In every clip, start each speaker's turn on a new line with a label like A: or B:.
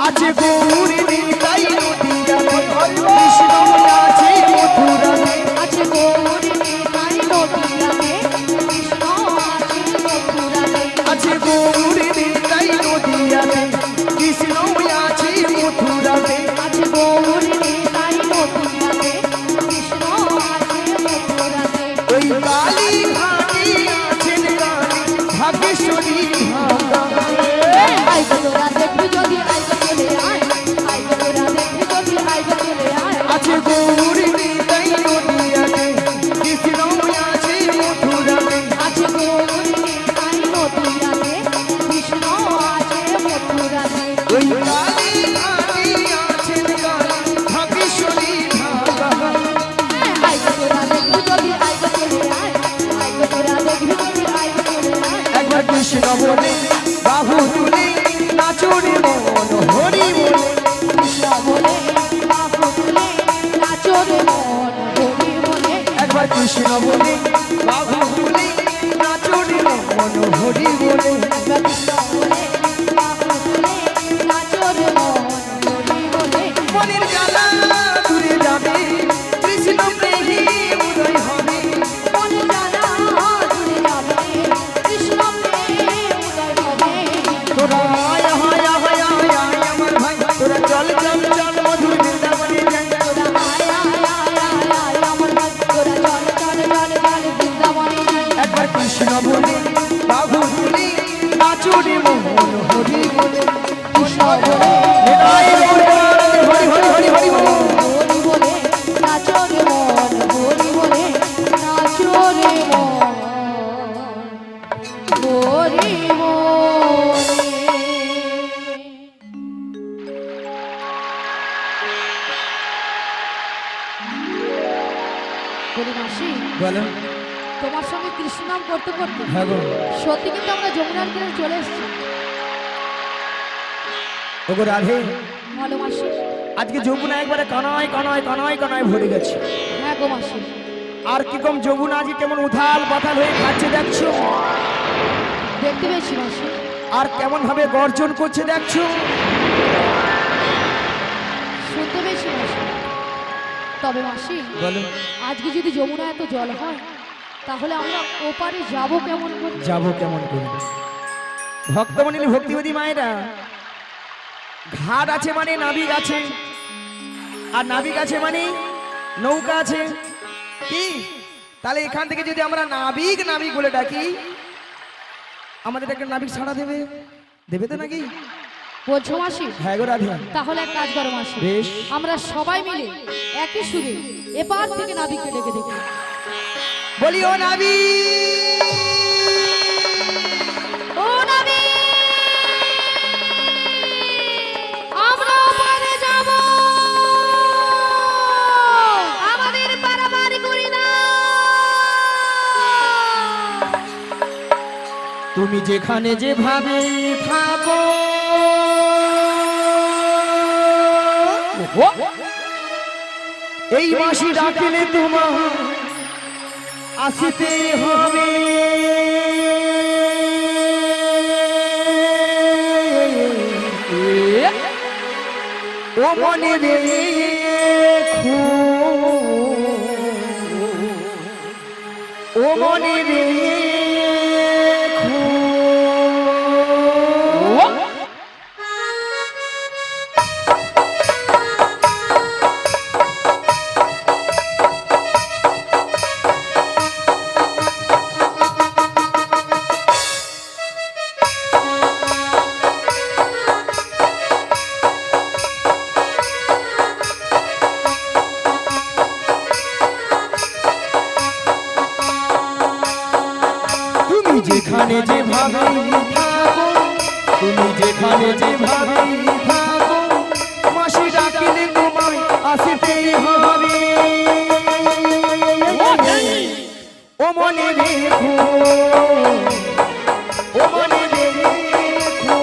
A: আছে গৌরী নিতাই নদিয়াতে কৃষ্ণ আছে মথুরাতে
B: আছে গৌরী নিতাই নদিয়াতে কৃষ্ণ আছে মথুরাতে
A: আছে গৌরী নিতাই নদিয়াতে কৃষ্ণ আছে মথুরাতে
B: আছে গৌরী নিতাই নদিয়াতে কৃষ্ণ আছে মথুরাতে
A: ওই কালী ঘাটে আছেন কালী ভাগেশ্বরী
B: আই তোরা দেখবি যদি আই চলে আয় আই তোরা দেখবি যদি আই চলে আয়
A: আছে গৌরী নিতাই নদিয়াতে কৃষ্ণ আছে মথুরাতে
B: আছে গৌরী নিতাই নদিয়াতে কৃষ্ণ আছে মথুরাতে
A: ওই কালী ঘাটে আছেন কালী ভাগেশ্বরী
B: আই তোরা দেখবি যদি আই চলে আয় আই তোরা দেখবি যদি আই চলে আয়
A: একবার কৃষ্ণ বলে বাহু তুলে নাচুরে মন হরি বলে
B: কৃষ্ণ বলে বাহু তুলে নাচো রে মন হরি বলে
A: একবার কৃষ্ণ বলে বাহু তুলে নাচুরে মন হরি বলে
B: কৃষ্ণ বলে বাহু তুলে নাচো রে মন হরি বলে
A: মনের জ্বালা দূরে যাবে কৃষ্ণ প্রেমে উদয় হবে
B: মনে জানা জুড়ে যাবে কৃষ্ণ প্রেম উদয় হবে
A: তোরা আয় হায় হায় হায় আমার ভাই তোরা চল চল চল মধুর বৃন্দাবনে যাই
B: তোরা আয় আয় আয় আয় আয় আমার ভাই তোরা চল চল চল চল বৃন্দাবনে যাই
A: একবার কৃষ্ণ বলে বাহু তুলে নাচুরে মন হরি বলে
B: কৃষ্ণ বলে
A: নিতাই গৌর হরি হরি হরি হরি বল
B: হরি বলে নাচো রে মন হরি বলে নাচো রে মন হরি বলে বলি মাসি
A: বলো
B: তোমার সঙ্গে কৃষ্ণ নাম করতে করতে
A: হ্যাঁ গো
B: সত্যি কিন্তু আমরা যমুনার কিনারে চলে এসেছি
A: ওগো রাধে
B: ভালো মাসি
A: আজকে যমুনা একবারে কানায় কানায় কানায় কানায় ভরে গেছে
B: হ্যাঁ গো মাসি
A: আর কি কম যমুনা আজকে কেমন উথাল পাতাল হয়ে খাচ্ছে দেখছো
B: দেখতে পেয়েছি মাসি
A: আর কেমন ভাবে গর্জন করছে দেখছো
B: শুনতে পেয়েছি মাসি তবে মাসি
A: বলো
B: আজকে যদি যমুনা এত জল হয় তাহলে আমরা ওপারে যাব কেমন করে
A: যাবো কেমন করে ভক্তমণি ভক্তিবতী মায়েরা ঘাট আছে মানে নাবিক আছে আর নাবিক আছে মানে নৌকা আছে কি তাহলে এখান থেকে যদি আমরা নাবিক নাবিক বলে ডাকি আমাদের একটা নাবিক ছাড়া দেবে দেবে তো নাকি
B: বলছো মাসি
A: হ্যাঁ গো রাধা
B: তাহলে এক কাজ করো মাসি
A: বেশ
B: আমরা সবাই মিলে একই সুরে এপার থেকে নাবিককে ডেকে দেখি
A: বলি ও নাবিক
B: ও নাবিক আমরা ওপারে যাব আমাদের পারাপার করি না
A: তুমি যেখানে যেভাবে থাকো এই মাসি ডাকলে তোমার আসিতে হবে ও মনে রেখো ও মনে রেখো যেখানে যেভাবে থাকো তুমি যেখানে যেভাবে থাকো মাসি ডাকিলে তোমায় আসতেই হবে ও মনে রেখো ও মনে রেখো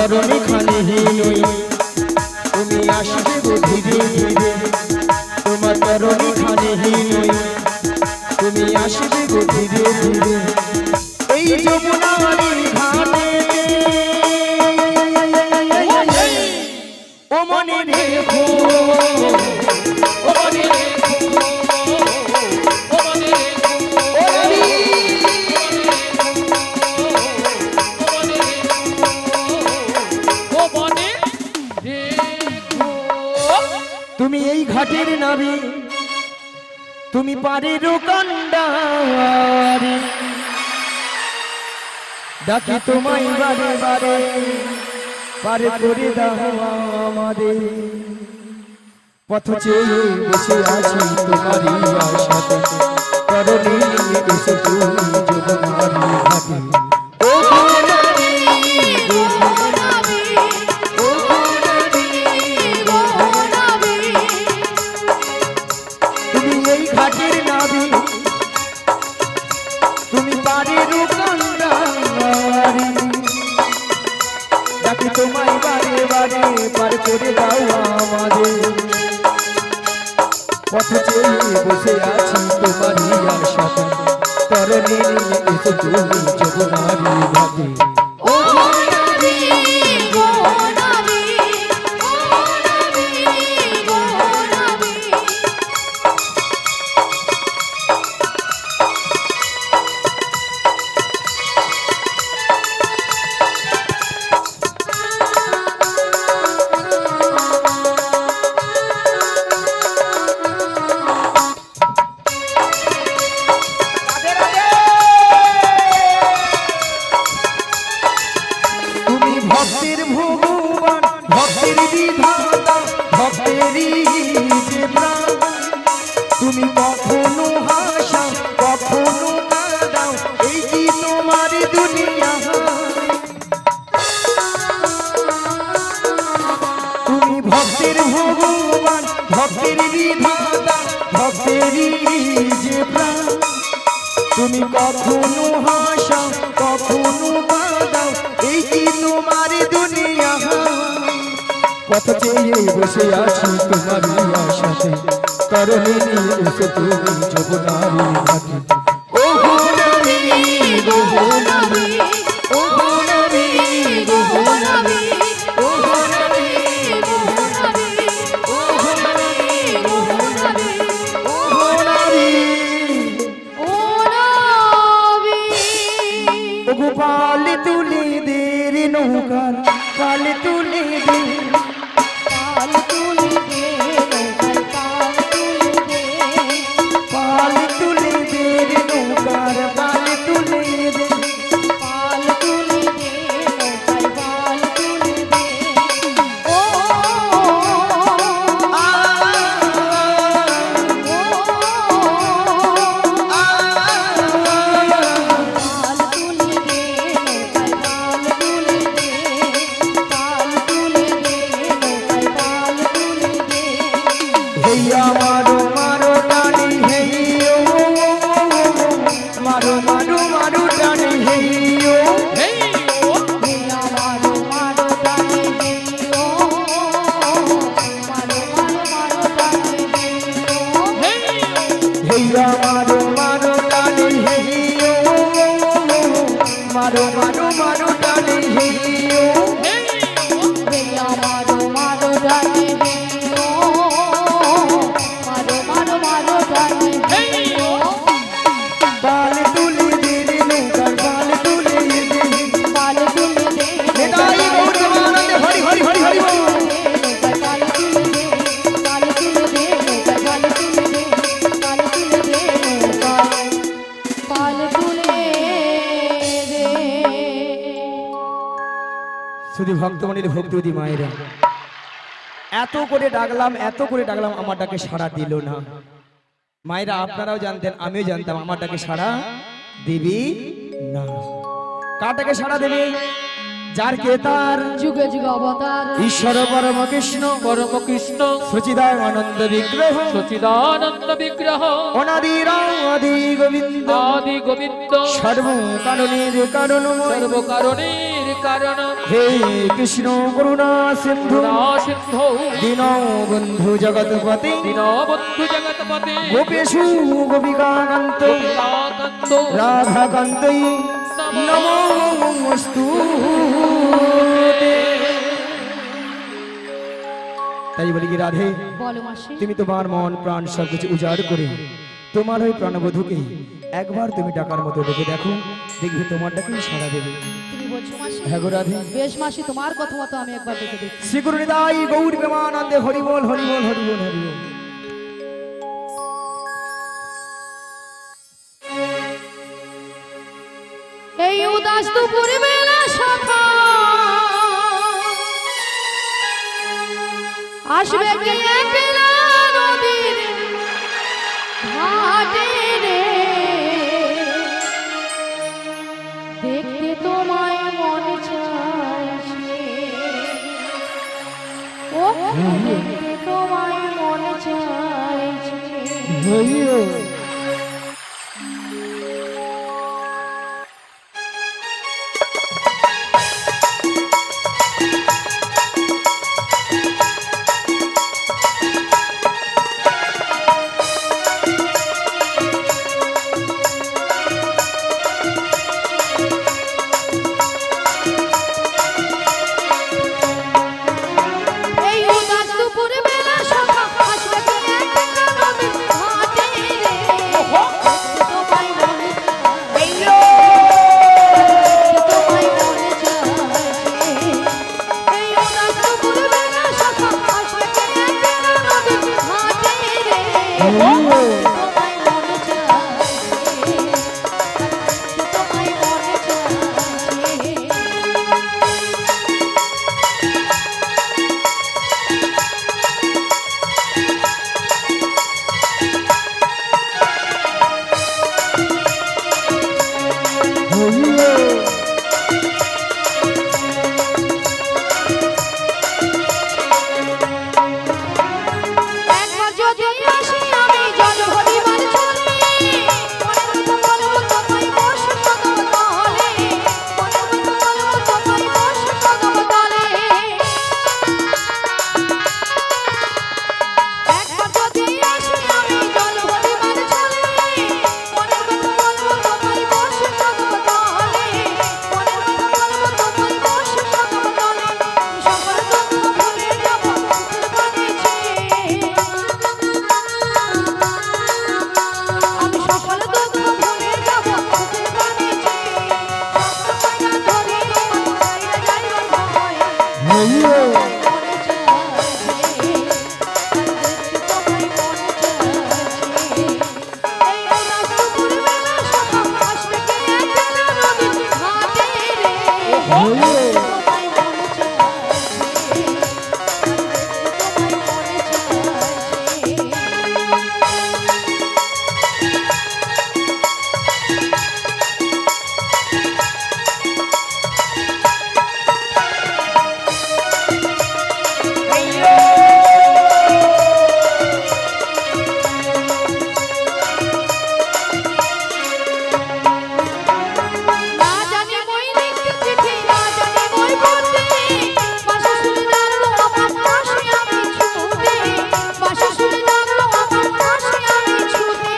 A: তরণী খানি নই তুমি আসবে গো ধীরে ধীরে তোমার তরণী খানি নই তুমি আসবে গো ধীরে ধীরে এই যমুনার ঘাটে ও মনে রেখো ও মনে রেখো ও মনে রেখো ও রানী তুমি এই ঘাটের নাবি তুমি পারের কান্ডারি ডাকি তোমায় বারে বারে পারে করে দাও আমাদের পথ চেয়ে বসে আছি তোমারই আশাতে তরণী এসে তুমি যমুনার ঘাটে ও নারী গো নারী ও নারী গো নারী তুমি এই ঘাটের নাবি তুমি পারের কান্ডারি ডাকি তোমায় বারে বারে পার করে দাও আমাদের পথ চেয়ে বসে আছি তোমারই আশাতে তরণী এসে তুমি যমুনার ঘাটে
B: ও নারী গো নারী ও নারী গো নারী
A: তুমি ভক্তের ভগবান ভক্তের বিধাতা ভক্তেরই যে প্রাণ তুমি কখনো হাসাও কখনো কাঁদাও এই কি তোমার দুনিয়া তুমি ভক্তের ভগবান ভক্তের বিধাতা ভক্তেরই যে প্রাণ তুমি কখনো হাসাও কখনো কাঁদাও এই কি তোমার দুনিয়া পথ চেয়ে বসে আছি তোমারই আশাতে তরণী এসে তুমি যমুনার ঘাটে ও নারী গো নারী ও নারী গো নারী ও নারী গো নারী ও নারী গো নারী ও নারী
B: ও নারী
A: গোপাল তুলে দে রে নৌকার কাল তুলে দে
B: পাল তুলে দে নৌকার পাল তুলে দে
A: পাল তুলে দে রে নৌকার পাল তুলে দে
B: পাল তুলে দে নৌকার পাল তুলে দে ও
A: আ
B: ও
A: আ
B: পাল তুলে দে নৌকার পাল তুলে দে পাল তুলে দে নৌকার পাল তুলে দে
A: হেইয়া মারো মারো টানি হেইও মারো মারো মারো টানি হেইও
B: হেয়া মারো মারো টানে হেইও মারো মারো মারো টানে হেইও
A: হেইয়া মারো মারো টানি হেইও মারো মারো মারো টানি হেইও
B: হেয়া মারো মারো টানে হেইও মারো মারো মারো টানে হেইও
A: পাল তুলে দে রে নৌকার পাল তুলে দে
B: পাল তুলে দে
A: নিতাই গৌর প্রেমানন্দে হরি হরি হরি হরি বল।
B: নৌকার পাল তুলে দে পাল তুলে দে নৌকার পাল তুলে দে পাল তুলে দে নৌকার পাল তুলে দে
A: শুধু ভক্তমণির ভক্তিবতী মায়েরা এত করে ডাকলাম আমার ডাকে সাড়া দিল না মায়েরা আপনারাও জানতেন আমিও জানতাম আমার ডাকে সাড়া দেবী না কাটাকে সাড়া দেবে যার কে তার
B: যুগে যুগে অবতার
A: ঈশ্বর পরম কৃষ্ণ সচিদানন্দ বিগ্রহ
C: সচিদানন্দ বিগ্রহ
A: অনাদি গোবিন্দ
C: আদি গোবিন্দ
A: সর্ব কারণের কারণময়
C: সর্বকারণের কারণ
A: হে কৃষ্ণ করুণা সিন্ধু
C: সিন্ধু
A: দীন বন্ধু জগৎপতি
C: দীনবন্ধু জগৎপতি
A: গোপেশু গোপিকাকান্ত
C: গোপিকাকান্ত
A: রাধাকান্তই নমোস্তু। তাই বলি কি রাধে,
B: বলো মাসি।
A: তুমি তোমার মন প্রাণ সবকিছু উজাড় করে তোমার ওই প্রাণবধূকে একবার তুমি ডাকার মতো ডেকে দেখো, দেখবে তোমার ডাকেই সাড়া দেবে।
B: তুমি বলছো মাসি?
A: হ্যাঁ গো রাধে।
B: বেশ মাসি, তোমার কথা মতো আমি একবার দেখে দেখি।
A: শ্রী গুরু নিতাই গৌর প্রেমানন্দে হরি বল হরি বল হরি বল হরি বল।
B: এই উদাস দুপুর বেলা সখা আসবে কে একলা নদীর ঘাটে রে, দেখতে তোমায় মন চাইছে, ও দেখতে তোমায় মন চাইছে। এই উদাস দুপুর বেলা সখা আসবে কে একলা নদীর ঘাটে রে, দেখতে তোমায় মন চাইছে, তোমায় মন চাইছে। এই উদাস দুপুর বেলা সখা আসবে কে একলা নদীর ঘাটে রে, তোমায় মন চাইছে, তোমায় মন একবার যদি আসি আমি জল ভরিবার চলে, মনের মতো বলবো তোমায় বসে কদম তলে, মনের মতো বলবো তোমায় বসে কদম তলে। একবার যদি আসি আমি জল ভরিবার চলে, মনের মতো বলবো তোমায় বসে কদম তলে, মনের মতো বলবো তোমায় বসে কদম তলে। সকল দুঃখ ভুলে যাব সুখের বাণী ছেয়ে, আমি সকল দুঃখ ভুলে যাব সুখের বাণী ছেয়ে, স্বপ্ন কইরা ধরি তোমার ছাইরা যাইবার ভয়, মনে চাইছে, তোমায় মনে চাইছে। এই উদাস দুপুর বেলা সখা আসবে কে একলা নদীর ঘাটে রে, তোমায় মনে চাইছে, তোমায় মনে না জানি মই লিখতে চিঠি, না জানি মই পড়তে, বাঁশি শুনে ডাকলো আমার পাশে আমি ছুটে, বাঁশি শুনে ডাকলো আমার পাশে আমি ছুটে।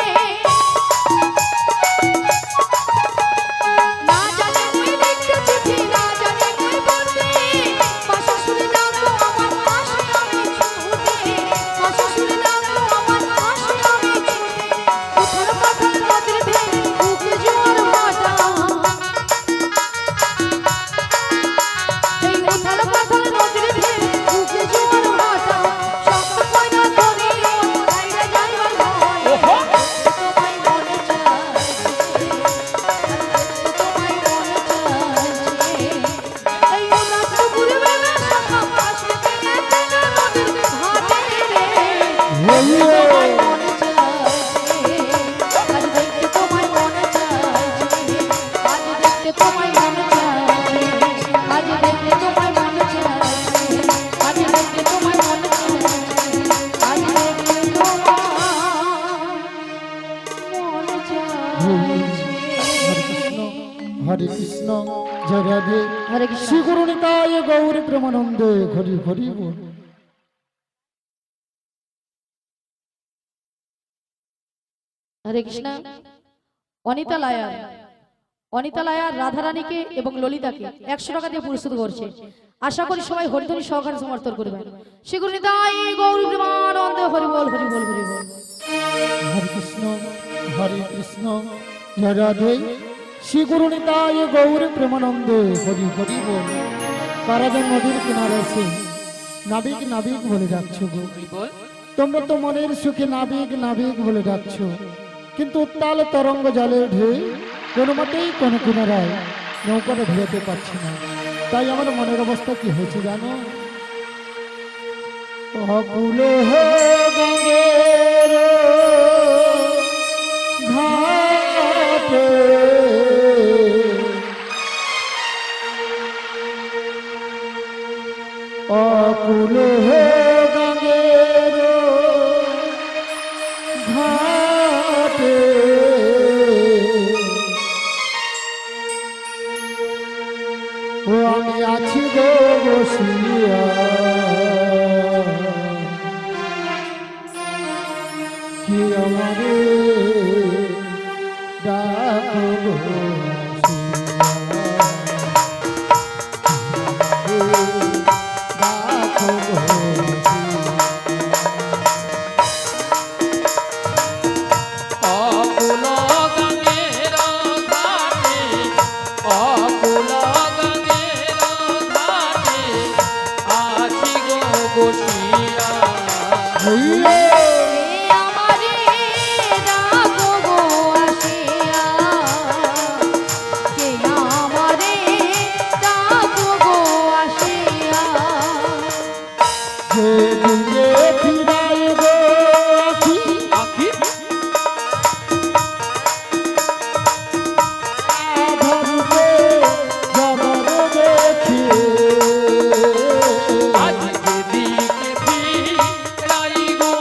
B: না জানি মই লিখতে চিঠি, না জানি মই পড়তে, বাঁশি শুনে ডাকলো আমার পাশে আমি ছুটে, বাঁশি শুনে ডাকলো আমার পাশে আমি ছুটে। উথাল পাথাল নদীর ঢেউ, বুকে জোয়ার ভাটা, এই উথাল পাথাল নদীর ঢেউ, বুকে জোয়ার ভাটা, স্বপ্ন কইরা ধরি মন ছাইরা যাইবার ভয়, তোমায় মনে চাইছে, তোমায় মনে চাইছে। এই উদাস দুপুর বেলা সখা আসবে কে একলা নদীর ঘাটে রে, তোমায় মনে চাইছে, আজ দেখতে তোমায় মনে চাইছে, আজ দেখতে তোমায় মনে চাইছে, আজ দেখতে তোমায় মনে চাইছে, আজ দেখতে তোমায় মনে চাইছে, আজ দেখতে তোমায় মনে চাইছে।
A: হরে কৃষ্ণ
D: জয় রাধে
B: হরে কৃষ্ণ
D: শ্রী গুরু নিতাই গৌর প্রেমানন্দে হরি হরি বল।
B: হরে কৃষ্ণ। অনিতা লায়া রাধারানীকে এবং ললিতাকে 100 টাকা দিয়ে পুরস্কৃত করছে। আশা করি সবাই হরিধ্বনি সহকারে সমর্থন করবেন। শ্রী গুরু নিতাই গৌর প্রেমানন্দে হরি বল হরি বল হরি বল।
D: হরে কৃষ্ণ জয় রাধে শ্রী গুরু নিতাই গৌর প্রেমানন্দে হরি হরি বল। কারাগার নদীর কিনারে এসে নাবিক নাবিক বলে ডাকছো গো।
C: বল
D: তোমরা তো মনের সুখে নাবিক নাবিক বলে ডাকছো, কিন্তু উত্তাল তরঙ্গ জলের ঢেউ কোনো মতেই কোনো কিনারায় নৌকাটা ভেজাতে পারছি না। তাই আমার মনের অবস্থা কি হয়েছে জানো? অকুল গঙ্গের ঘাটে অকুল গঙ্গের ঘাটে ও আমি আছি গো বসিয়া কি আমারে ডাকো গো ডাকো গো
C: অকুল গঙ্গের ঘাটে অকুল গঙ্গের ঘাটে আছি গো বসিয়া
D: হইলে
B: আমারে ডাকো গো আসিয়া, কে আমারে ডাকো গো আসিয়া।
D: যে দিলে ফিরাই গো আখি
C: আখি
D: আধারুতে জগৎ দেখি
C: আজ যেদিকে ফিরাই গো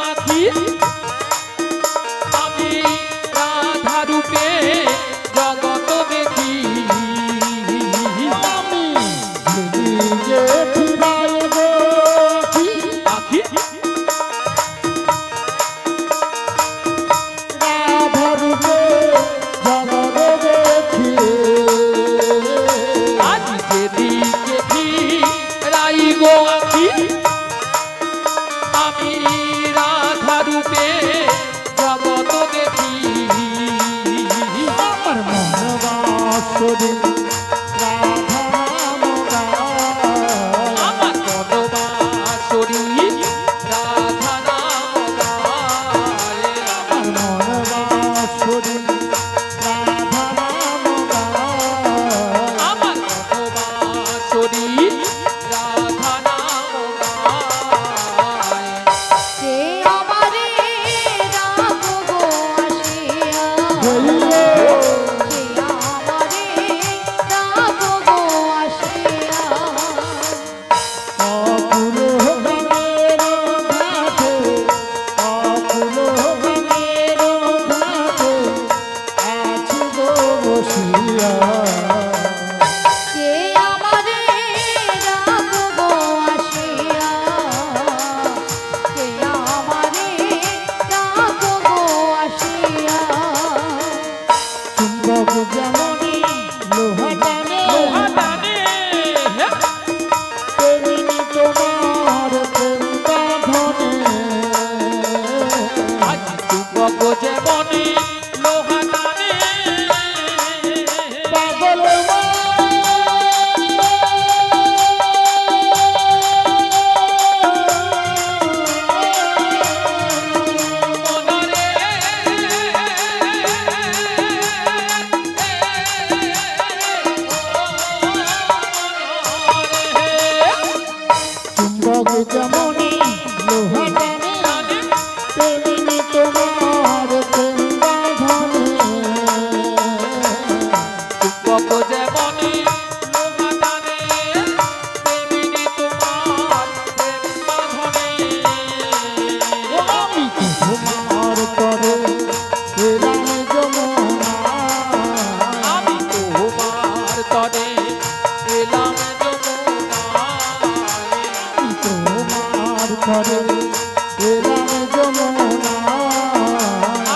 D: এলাম যমুনা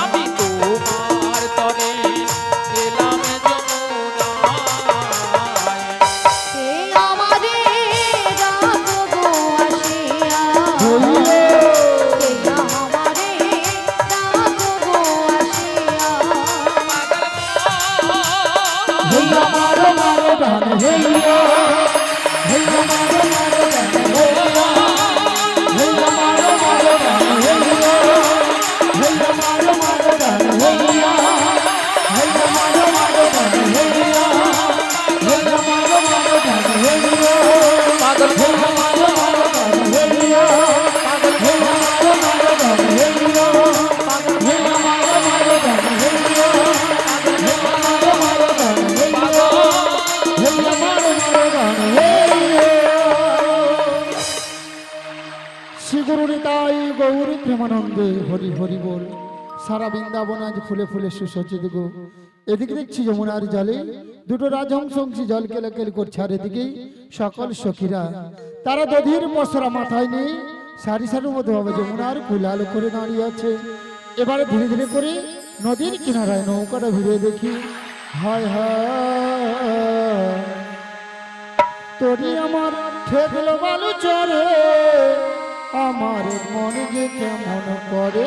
C: আমি তোমার তরে এলাম যমুনায়।
B: কে আমারে ডাকো গো আসিয়া
D: হইলে
B: কে আমারে ডাকো গো আসিয়া
D: হইয়া মারো মারো গান হইয়া হইয়া মারো মারো গান হইয়া হইয়া মারো মারো গান হইয়া হইয়া মারো মারো গান হইয়া হইয়া মারো মারো গান হইয়া হইয়া মারো মারো গান হইয়া
C: পাগল
D: হইয়া মারো মারো গান হইয়া হইয়া মারো মারো গান হইয়া হইয়া মারো মারো গান হইয়া হইয়া মারো মারো গান হইয়া শ্রী গুরু নিতাই গৌর প্রেমানন্দে হরি হরি বল। সারা বৃন্দাবন আজ ফুলে ফুলে সুসজ্জিত গো। এদিকে দেখছি যমুনার জলে দুটো রাজহংস জল কেলাকেল করছে, আর এদিকে সকল সখীরা তারা দধির পসরা মাথায় নিয়ে সারি সারির মতো ভাবে যমুনার কুলাল করে দাঁড়িয়ে আছে। এবারে ধীরে ধীরে করে নদীর কিনারায় নৌকাটা ভিড়ে দেখি, হায় হায় তোরি আমার ঠেকলো বালু চরে, আমার মনে যে কেমন করে।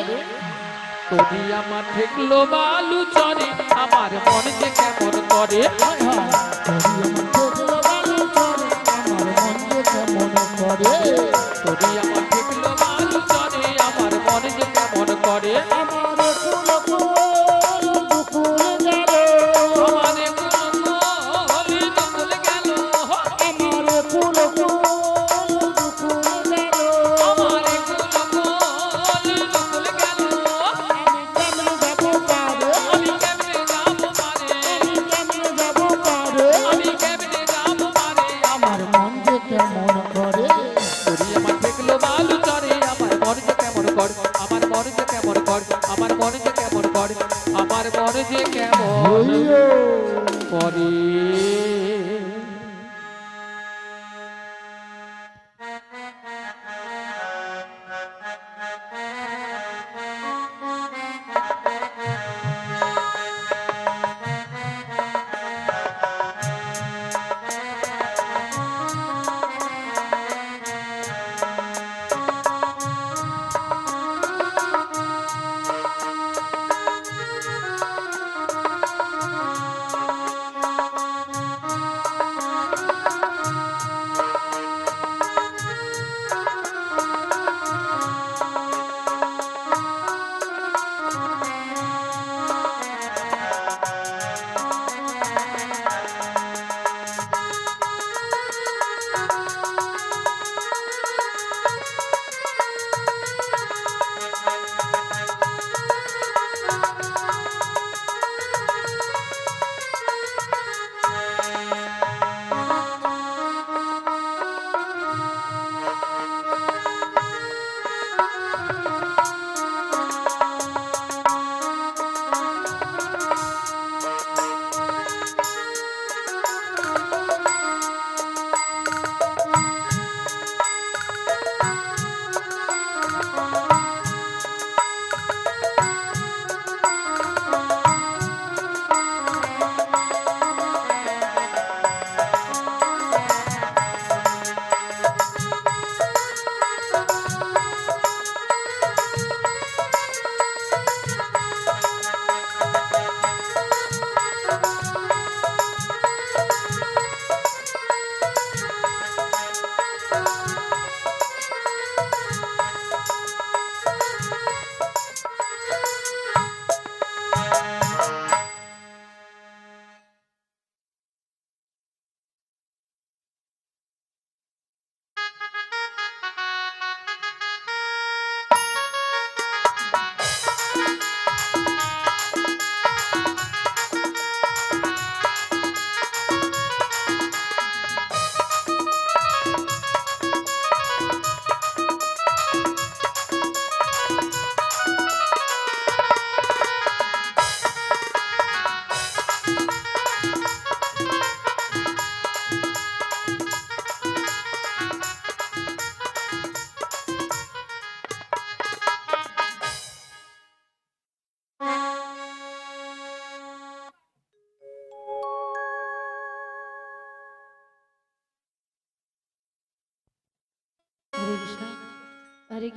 C: তোরি আমার ঠেকলো বালু চরে আমার মন যে কেমন করে।
D: হায় হায় তোরি আমার ঠেকলো বালু চরে, আমার মন যে কেমন করে।
C: তোরি আমার ঠেকলো বালু চরে আমার মন যে কেমন করে।
D: আমার কুল কুল দুকুল গেল,
C: আমারে কুল দুকুল গেল,
D: আমার কুল কুল দুকুল গেল।
C: আমারে কুল দুকুল গেল।
D: আমি কেমনে যাবো পারে,
C: আমি কেমনে যাবো পারে,
D: আমি কেমনে যাবো পারে।
C: আমি কেমনে যাবো পারে।
D: আমার মন যে কেমন করে।
C: তোরি আমার ঠেকলো বালু চরে আমার মন যে কেমন করে। আমার মন যে কেমন করে, আমার মন যে কেমন করে, আমার মন যে কেমন
D: হইও
C: করে।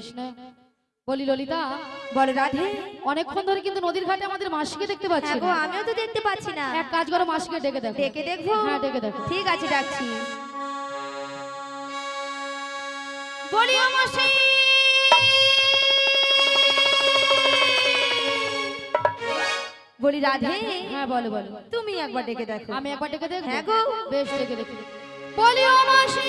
B: কৃষ্ণ। বলি ললিতা,
E: বলো রাধে।
B: অনেকক্ষণ ধরে কিন্তু নদীর ঘাটে আমাদের মাসিকে দেখতে পাচ্ছি
E: হ্যাঁ গো,
B: না।
E: আমিও তো দেখতে পাচ্ছি না।
B: এক কাজ করো, মাসিকে ডেকে দেখো।
E: ডেকে দেখবো?
B: হ্যাঁ, ডেকে দেখো।
E: ঠিক আছে, ডাকছি। বলি ও মশাই, বলি রাধে।
B: হ্যাঁ, বলো বলো।
E: তুমি একবার ডেকে দেখো।
B: আমি একবার ডেকে দেখবো?
E: হ্যাঁ গো।
B: বেশ, ডেকে দেখি। বলি ও মাসি।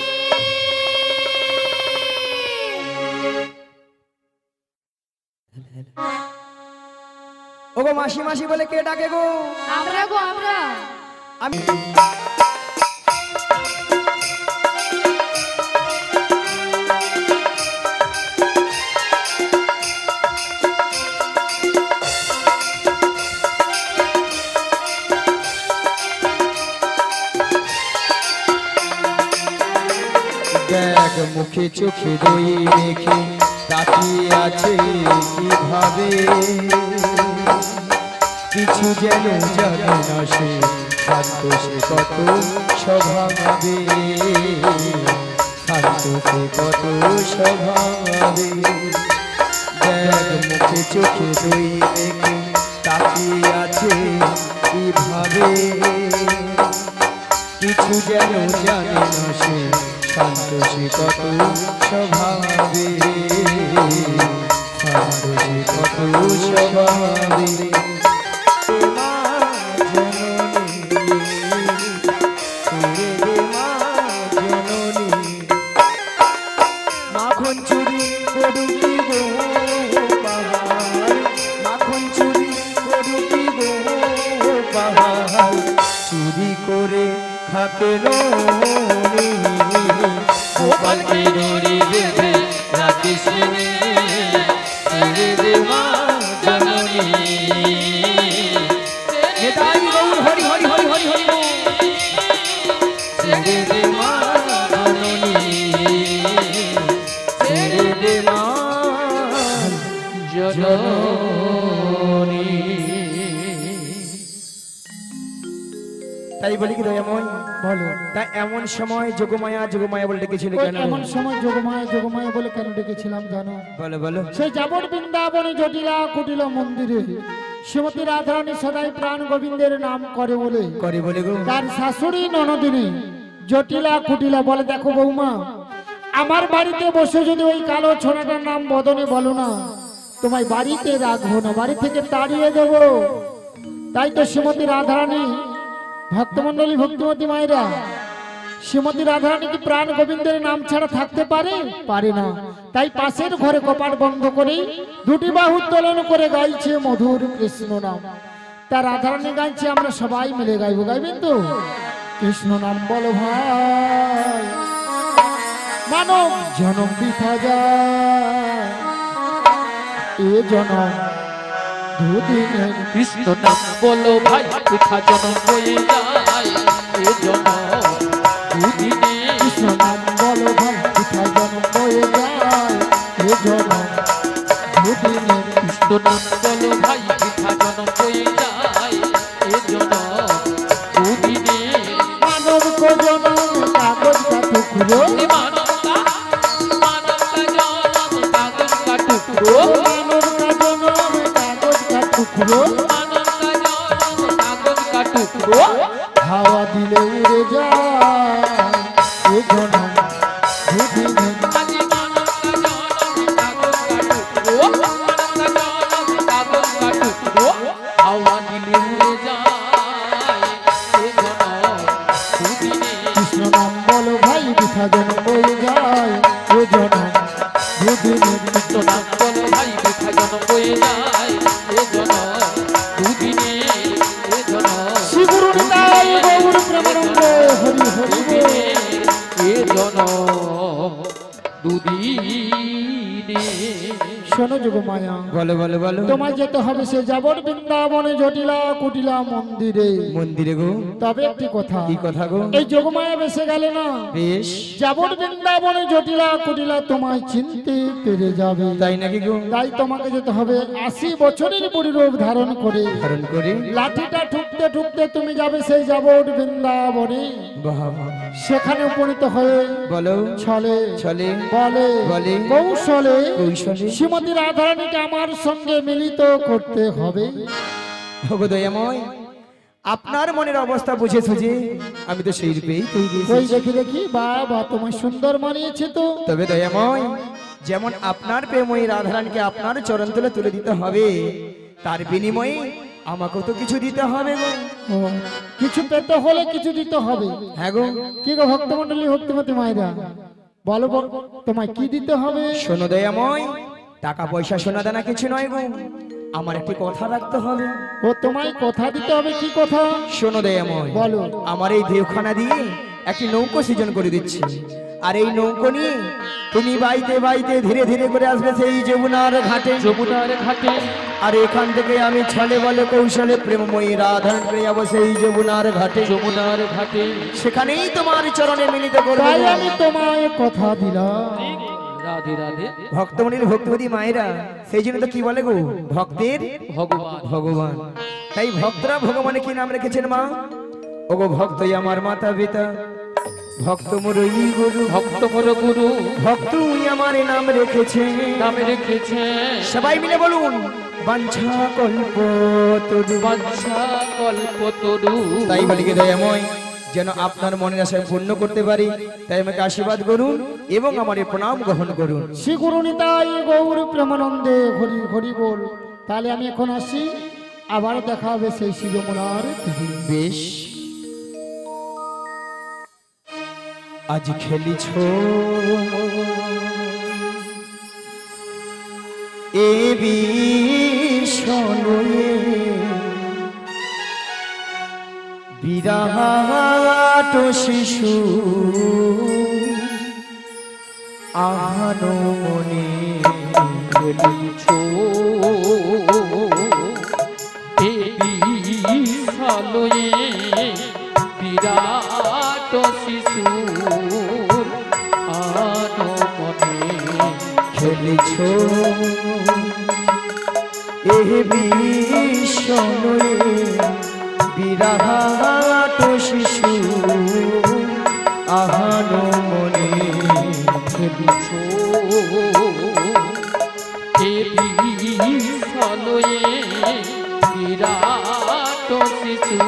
A: ওগো মাসি মাসি বলে কে ডাকে গো?
B: আমরা গো, আমরা।
A: আমি
F: দেখ মুখে চোখে দই রেখে তাকিয়ে আছে কিভাবে, কিছু যেন জানে না সে, শান্ত সে কত স্বভাবে, শান্ত সে কত স্বভাবে। দেখ মুখে চোখে দই রেখে তাকিয়ে আছে কিভাবে, কিছু যেন জানে না সে, শান্ত সে কত স্বভাবে, শান্ত সে কত স্বভাবে। মা জননী, রে মা জননী, মাখন চুরি করুকি গো পাহাড়, মাখন চুরি করুকি গো পাহাড়, চুরি করে খাতে রে গোপালকে ডোরি বেঁধে রাখিস রে মা জননী।
A: নেতাই গৌর হরি হরি হরি হরি হরি বল।
F: রে মা জননী, রে মা জননী।
A: তাই বলি কি এমন
D: বলো,
A: তাই এমন সময় যোগমায়া যোগমায়া বলে ডেকেছিল
D: ওই
A: কেন?
D: এমন সময় যোগমায়া যোগমায়া বলে কেন ডেকেছিলাম জানো?
A: বলো বলো।
D: সেই যাবর বৃন্দাবনে জটিলা কুটিলা মন্দিরে শ্রীমতী রাধারানী সদাই প্রাণ গোবিন্দের নাম করে বলে
A: করে বলে গো।
D: তার শাশুড়ি ননদিনী জটিলা কুটিলা বলে, দেখো বৌমা, আমার বাড়িতে বসে যদি ওই কালো ছোড়াটার নাম বদনে বলো না, তোমায় বাড়িতে রাখবো না, বাড়ি থেকে তাড়িয়ে দেব। তাই তো শ্রীমতী রাধারানী, ভক্তমন্ডলী ভক্তিমতী মায়েরা, শ্রীমতী রাধারানী কি প্রাণ গোবিন্দের নাম ছাড়া থাকতে পারে? পারে না। তাই পাশের ঘরে কপাট বন্ধ করে দুটি বাহু উত্তোলন করে গাইছে মধুর কৃষ্ণ নাম। তা রাধারানী গাইছে, আমরা সবাই মিলে গাইবো। গাইবেন তো? কৃষ্ণ নাম বলো ভাই, মানব জনম বৃথা যায়, এ জনম দুদিনের
C: কৃষ্ণ নাম বলো ভাই, বৃথা জনম বয়ে যায়, এ জনম দুদিনে।
D: কৃষ্ণ নাম বলো ভাই, বৃথা জনম বয়ে যায়, এ জনম দুদিনের।
C: কৃষ্ণ নাম বলো ভাই, বৃথা জনম বয়ে যায়, এ জনম দুদিনে।
D: মানব কো জনম কাগজ কা টুকরো,
C: মানবতা মানবতা জনম কাগজ কা টুকরো,
D: মানব কা জনম কাগজ কা টুকরো,
C: মানবতা জনম কাগজ কা টুকরো।
D: হাওয়া দিলে উড়ে যায়, এ জনম দুদিনের।
C: আজি মানবতা জনম কাগজ কা টুকরো, মানবতা জনম কাগজ কা টুকরো। হাওয়া দিলে উড়ে যায়, এ জনম দুদিনে।
D: কৃষ্ণ নাম বলো ভাই, বৃথা জনম বয়ে যায়, এ জনম দুদিনের।
C: কৃষ্ণ নাম বলো ভাই, বৃথা জনম বয়ে যায়, এ জনম দুদিনে, এ জনম
D: শ্রী গুরু নিতাই গৌর প্রেমানন্দ হরি হরি বল।
C: এ জনম দুদিনে।
D: শোনো যোগমায়া,
A: বলো বলো বলো।
D: তোমায় যেতে হবে সে যাবর বৃন্দাবনে জটিলা কুটিলা মন্দিরে।
A: মন্দিরে গো।
D: তবে একটি কথা,
A: কি কথা গো?
D: এই যোগমায়া বেসে গেলে না,
A: বেশ।
D: যাবর বৃন্দাবনে জটিলা কুটিলা তোমায় চিনতে পেরে যাবে।
A: তাই নাকি গো?
D: তাই তোমাকে যেতে হবে 80 বছরের বুড়ি রূপ ধারণ করে।
A: ধারণ করে
D: লাঠিটা ঠুকতে ঠুকতে তুমি যাবে সেই যাবর বৃন্দাবনে।
A: বাহ বাহ।
D: সেখানে উপনীত হয়ে
A: বলো
D: ছলে
A: ছলে
D: বলে
A: বলে
D: কৌশলে
A: কৌশলে
D: শ্রীমতী রাধারানীকে আমার সঙ্গে মিলিত করতে হবে।
A: ওগো দয়াময়, আপনার মনের অবস্থা বুঝে সুঝে আমি তো সেই রূপেই তৈরি
D: ওই
A: এসেছি।
D: দেখি দেখি বাবা তোমার সুন্দর মানিয়েছে তো।
A: তবে দয়াময়, যেমন আপনার প্রেময়ী রাধারানীকে আপনার চরণ তলে তুলে দিতে হবে, তার বিনিময়ে আমাকেও তো কিছু দিতে হবে গো।
D: ও, কিছু পেতে হলে কিছু দিতে হবে।
A: হ্যাঁ গো,
D: কি গো ভক্তমন্ডলী ভক্তিমতী মায়েরা, বলো বলো, তোমায় কি দিতে হবে?
A: শোনো দয়াময়, টাকা পয়সা সোনা দানা কিছু নয় গো, আমার একটি কথা রাখতে হবে।
D: ও তোমায় কথা দিতে হবে, কি কথা?
A: শোনো দয়াময়,
D: বলো।
A: আমার এই দেহখানা দিয়ে একটি নৌকো সৃজন করে দিচ্ছি, আর এই নৌকো নিয়ে তুমি বাইতে বাইতে ধীরে ধীরে করে আসবে সেই যমুনার ঘাটে।
C: যমুনার ঘাটে
A: আর এখান থেকে আমি ছলে বলে কৌশলে প্রেমময়ী রাধারণ করে যাবো সেই যমুনার ঘাটে।
C: যমুনার ঘাটে
A: সেখানেই তোমার চরণে মিলিত করবো।
D: তাই আমি তোমায় কথা দিলাম।
C: রাধে রাধে
A: ভক্তমণির ভক্তিপতি মায়েরা সেই জন্য তো কি বলে গো, ভক্তের
C: ভগবান
A: ভগবান। তাই ভক্তরা ভগবানের কি নাম রেখেছেন মা? ওগো ভক্তই আমার মাতা পিতা, ভক্ত মোরই গুরু,
C: ভক্ত মোর গুরু
A: ভক্তই আমার নাম রেখেছে।
C: নামে রেখেছে
A: সবাই মিলে বলুন, বাঞ্ছা কল্প তরু।
C: বাঞ্ছা কল্প তরু।
A: তাই বলিকে দয়াময়, যেন আপনার মনের আশা পূর্ণ করতে পারি, তাই আমাকে আশীর্বাদ করুন এবং আমার এই প্রণাম গ্রহণ করুন।
D: শ্রী গুরু নিতাই গৌর প্রেমানন্দে হরি হরি বল। তাহলে আমি এখন আসি, আবার দেখা হবে সেই শিবমনার তীরে।
A: বেশ, আজ খেলিছ এ বিষয়ে বিরাট শিশু আহানো মনে
C: খেলিছ এ বিশালয়ে বিরাট শিশু আনো মনে।
A: খেলিছ এ বিষয়ে বিরাট শিশু আহানো মনে।
C: খেলিছ এ বিশালয়ে বিরাট শিশু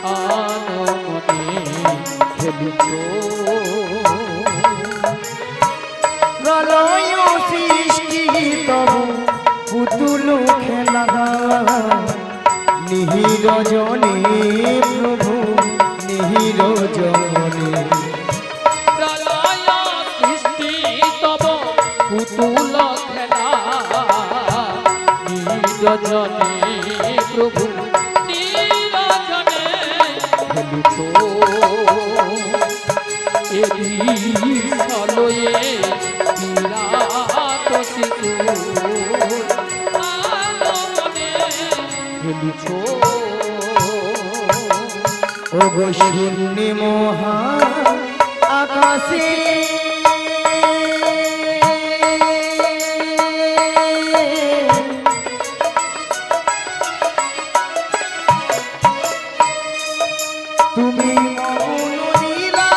C: আনো মনে। খেলিছ
A: প্রলয় সৃষ্টি তব পুতুল খেলা নিহির জনে প্রভু নিহির জনে।
C: প্রলয় সৃষ্টি তব পুতুল খেলা নিরজনে প্রভু নিরজনে। খেলিছ এ বিষালয়ে বিরাট শিশু আনো মনে। খেলিছ
A: ওগো শূন্য মহা আকাশে তুমি মৌন লীলা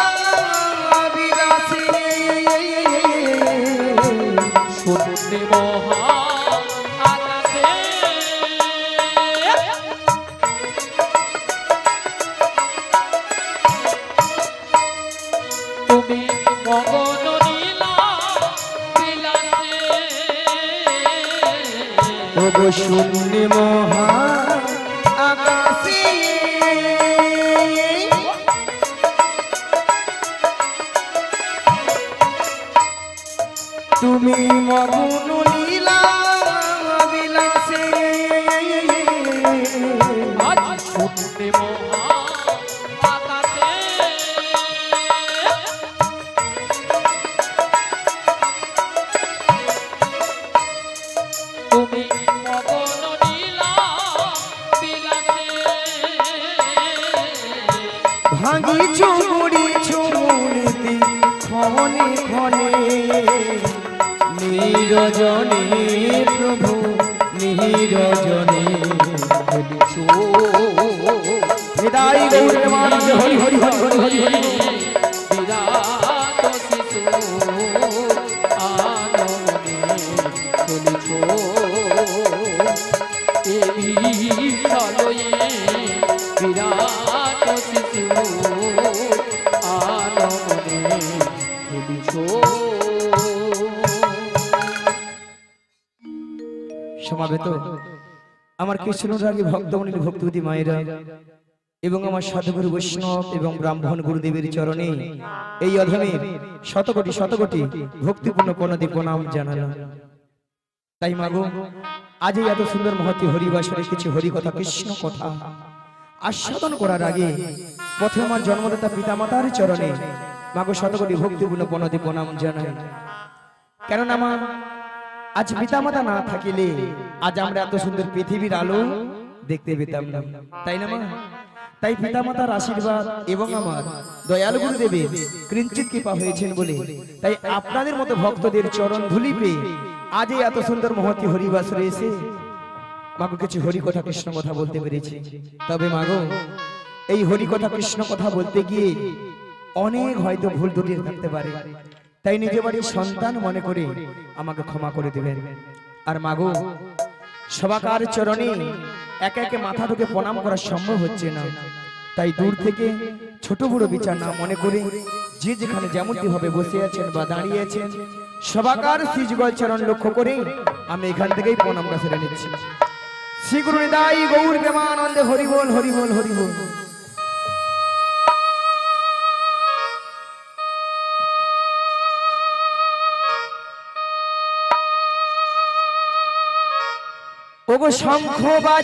A: বিলাসে।
C: শূন্য মহা আকাশে তুমি মগন নীলা বিলাসে।
A: ওগো শূন্য মহা আকাশে তুমি মগ্ন লীলা বিলাসে।
C: আজ শূন্য মহা আকাশে তুমি মগন নীলা বিলাসে।
A: ভাঙিছ গুড়িছ মূর্তি ক্ষণে ক্ষণে নিরজনে প্রভু নিরজনে।
C: খেলিছ
A: হৃদয় গৌরের মান হরি হরি হরি হরি হরি সমাবেত আমার কৃষ্ণরাগী ভক্তমণির ভক্তিবতী মায়েরা এবং আমার সাধুগুরু বৈষ্ণব এবং ব্রাহ্মণ গুরুদেবের চরণে এই অধমের শতকোটি শতকোটি ভক্তিপূর্ণ প্রণতি প্রণাম জানালাম। তাই মাগো আজ এই এত সুন্দর মহতি হরিবাসরে কিছু হরি কথা কৃষ্ণ কথা আস্বাদন করার আগে প্রথমে আমার জন্মদাতা পিতামাতার চরণে মাগো শতকোটি ভক্তিপূর্ণ প্রণতি প্রণাম জানাই। কেননা মা আজ পিতামাতা না থাকিলে আজ আমরা এত সুন্দর পৃথিবীর আলো দেখতে পেতাম না, তাই না মা? তাই পিতামাতার আশীর্বাদ এবং আমার দয়াল গুরুদেবের কিঞ্চিত কৃপা হয়েছেন বলে তাই আপনাদের মতো ভক্তদের চরণ ধুলি পেয়ে আজ এই এত সুন্দর মহতি হরিবাসরে এসে মাগো কিছু হরি কথা কৃষ্ণ কথা বলতে পেরেছি। তবে মাগো এই হরি কথা কৃষ্ণ কথা বলতে গিয়ে অনেক হয়তো ভুল ত্রুটি থাকতে পারে, তাই নিজে বাড়ির সন্তান মনে করে আমাকে ক্ষমা করে দেবেন। আর মাগো সবাকার চরণে একে একে মাথা ঢুকে প্রণাম করা সম্ভব হচ্ছে না, তাই দূর থেকে ছোট বড় বিচার না মনে করে যে যেখানে যেমনটি ভাবে বসে আছেন বা দাঁড়িয়ে আছেন সবাকার শ্রীযুগল চরণ লক্ষ্য করে আমি এখান থেকেই প্রণামটা সেরে নিচ্ছি। শ্রী গুরু নিতাই গৌর প্রেমানন্দে হরি বল হরি বল হরি বল। ওগো শঙ্খ বাজি